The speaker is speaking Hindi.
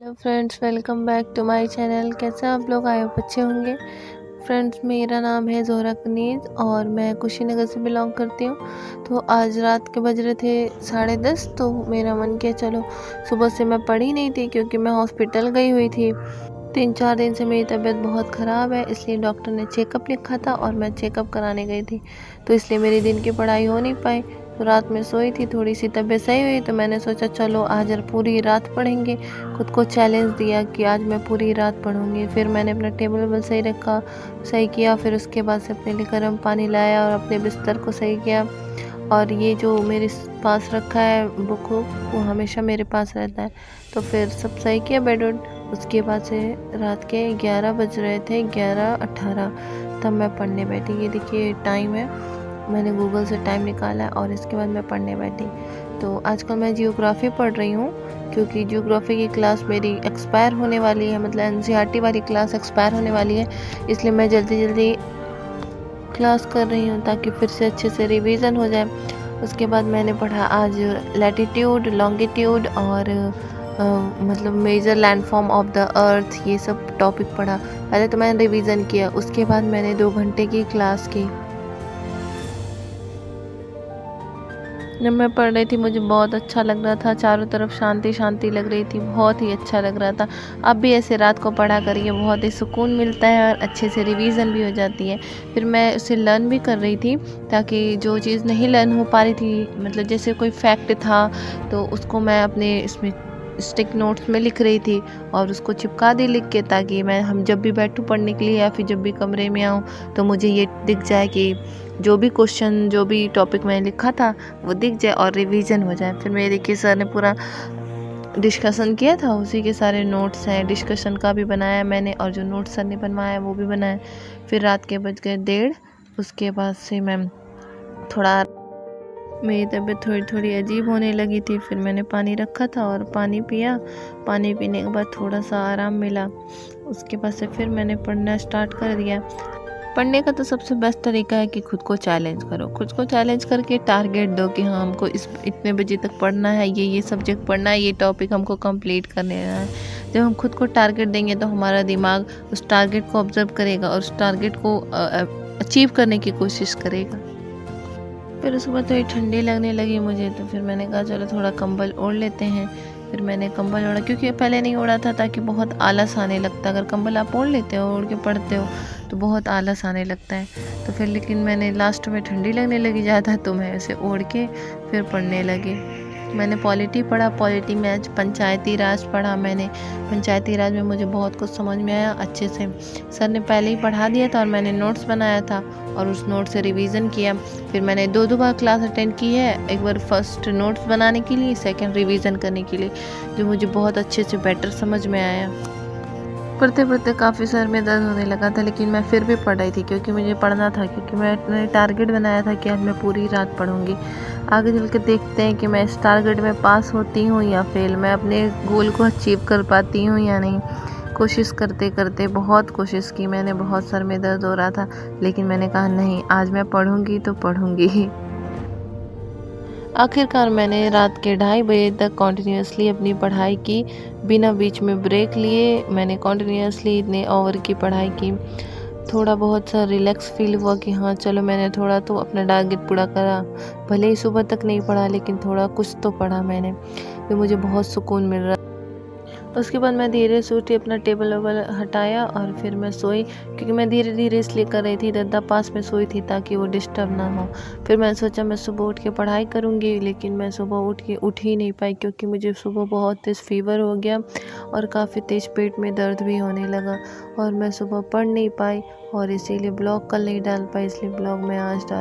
Hello friends, welcome back to my channel. कैसे आप लोग? आए अच्छे होंगे। फ्रेंड्स, मेरा नाम है ज़ोहरा कनीज़ और मैं कुशीनगर से बिलोंग करती हूँ। तो आज रात के बज रहे थे 10:30। तो मेरा मन किया चलो, सुबह से मैं पढ़ी नहीं थी क्योंकि मैं हॉस्पिटल गई हुई थी। 3-4 दिन से मेरी तबीयत बहुत ख़राब है, इसलिए डॉक्टर ने चेकअप लिखा था और मैं चेकअप कराने गई थी। तो इसलिए मेरी दिन की पढ़ाई हो नहीं पाई। तो रात में सोई थी, थोड़ी सी तबीयत सही हुई तो मैंने सोचा चलो आज पूरी रात पढ़ेंगे। खुद को चैलेंज दिया कि आज मैं पूरी रात पढ़ूंगी। फिर मैंने अपना टेबल वेबल सही रखा, सही किया। फिर उसके बाद से अपने लिए गर्म पानी लाया और अपने बिस्तर को सही किया। और ये जो मेरे पास रखा है बुक, वो हमेशा मेरे पास रहता है। तो फिर सब सही किया बेड वेड। उसके बाद से रात के 11 बज रहे थे, 11:18, तब मैं पढ़ने बैठी। ये देखिए टाइम है, मैंने गूगल से टाइम निकाला और इसके बाद मैं पढ़ने बैठी। तो आजकल मैं जियोग्राफी पढ़ रही हूँ क्योंकि जियोग्राफी की क्लास मेरी एक्सपायर होने वाली है, मतलब एनसीईआरटी वाली क्लास एक्सपायर होने वाली है। इसलिए मैं जल्दी जल्दी क्लास कर रही हूँ ताकि फिर से अच्छे से रिवीजन हो जाए। उसके बाद मैंने पढ़ा आज लैटिट्यूड, लॉन्गिट्यूड और मतलब major landform of the earth, ये सब टॉपिक पढ़ा। पहले तो मैंने रिवीजन किया, उसके बाद मैंने 2 घंटे की क्लास की। जब मैं पढ़ रही थी मुझे बहुत अच्छा लग रहा था, चारों तरफ शांति शांति लग रही थी, बहुत ही अच्छा लग रहा था। आप भी ऐसे रात को पढ़ा करिए, बहुत ही सुकून मिलता है और अच्छे से रिवीजन भी हो जाती है। फिर मैं उसे लर्न भी कर रही थी ताकि जो चीज़ नहीं लर्न हो पा रही थी, मतलब जैसे कोई फैक्ट था तो उसको मैं अपने इसमें स्टिक नोट्स में लिख रही थी और उसको चिपका दी लिख के, ताकि हम जब भी बैठूं पढ़ने के लिए या फिर जब भी कमरे में आऊं तो मुझे ये दिख जाए कि जो भी क्वेश्चन, जो भी टॉपिक मैंने लिखा था वो दिख जाए और रिवीजन हो जाए। फिर मेरे देखिए सर ने पूरा डिस्कशन किया था, उसी के सारे नोट्स हैं, डिस्कशन का भी बनाया मैंने और जो नोट्स सर ने बनवाया वो भी बनाया। फिर रात के बज गए 1:30। उसके बाद से मैं थोड़ा, मेरी तबीयत थोड़ी थोड़ी अजीब होने लगी थी। फिर मैंने पानी रखा था और पानी पिया। पानी पीने के बाद थोड़ा सा आराम मिला। उसके बाद से फिर मैंने पढ़ना स्टार्ट कर दिया। पढ़ने का तो सबसे बेस्ट तरीका है कि खुद को चैलेंज करो, खुद को चैलेंज करके टारगेट दो कि हाँ हमको इस इतने बजे तक पढ़ना है, ये सब्जेक्ट पढ़ना है, ये टॉपिक हमको कंप्लीट करने है। जब हम खुद को टारगेट देंगे तो हमारा दिमाग उस टारगेट को ऑब्जर्व करेगा और उस टारगेट को अचीव करने की कोशिश करेगा। फिर उसके बाद थोड़ी ठंडी लगने लगी मुझे, तो फिर मैंने कहा चलो थोड़ा कंबल ओढ़ लेते हैं। फिर मैंने कंबल ओढ़ा, क्योंकि पहले नहीं ओढ़ा था ताकि बहुत आलस आने लगता। अगर कंबल आप ओढ़ लेते हो, ओढ़ के पढ़ते हो तो बहुत आलस आने लगता है। तो फिर लेकिन मैंने लास्ट में ठंडी लगने लगी ज़्यादा, तो मैं ऐसे ओढ़ के फिर पढ़ने लगी। मैंने पॉलिटी पढ़ा, पॉलिटी में आज पंचायती राज पढ़ा मैंने। पंचायती राज में मुझे बहुत कुछ समझ में आया अच्छे से। सर ने पहले ही पढ़ा दिया था और मैंने नोट्स बनाया था और उस नोट से रिवीजन किया। फिर मैंने 2 बार क्लास अटेंड की है, एक बार फर्स्ट नोट्स बनाने के लिए, सेकंड रिवीजन करने के लिए, जो मुझे बहुत अच्छे से बेटर समझ में आया। पढ़ते पढ़ते काफ़ी सर में दर्द होने लगा था, लेकिन मैं फिर भी पढ़ रही थी क्योंकि मुझे पढ़ना था, क्योंकि मैंने टारगेट बनाया था कि आज मैं पूरी रात पढ़ूंगी। आगे चल के देखते हैं कि मैं इस टारगेट में पास होती हूँ या फेल, मैं अपने गोल को अचीव कर पाती हूँ या नहीं। कोशिश करते करते बहुत कोशिश की मैंने, बहुत सर में दर्द हो रहा था, लेकिन मैंने कहा नहीं, आज मैं पढ़ूंगी तो पढ़ूंगी ही। आखिरकार मैंने रात के 2:30 बजे तक कॉन्टीन्यूसली अपनी पढ़ाई की, बिना बीच में ब्रेक लिए। मैंने कॉन्टीन्यूसली इतने ओवर की पढ़ाई की। थोड़ा बहुत सा रिलैक्स फील हुआ कि हाँ चलो मैंने थोड़ा तो अपना टारगेट पूरा करा। भले ही सुबह तक नहीं पढ़ा, लेकिन थोड़ा कुछ तो पढ़ा मैंने, तो मुझे बहुत सुकून मिल रहा। उसके बाद मैं धीरे से उठी, अपना टेबल वेबल हटाया और फिर मैं सोई, क्योंकि मैं धीरे धीरे इसलिए कर रही थी, दद्दा पास में सोई थी ताकि वो डिस्टर्ब ना हो। फिर मैंने सोचा मैं सुबह उठ के पढ़ाई करूँगी, लेकिन मैं सुबह उठ ही नहीं पाई क्योंकि मुझे सुबह बहुत तेज़ फीवर हो गया और काफ़ी तेज़ पेट में दर्द भी होने लगा और मैं सुबह पढ़ नहीं पाई और इसीलिए ब्लॉग कल नहीं डाल पाई, इसलिए ब्लॉग मैं आज डाल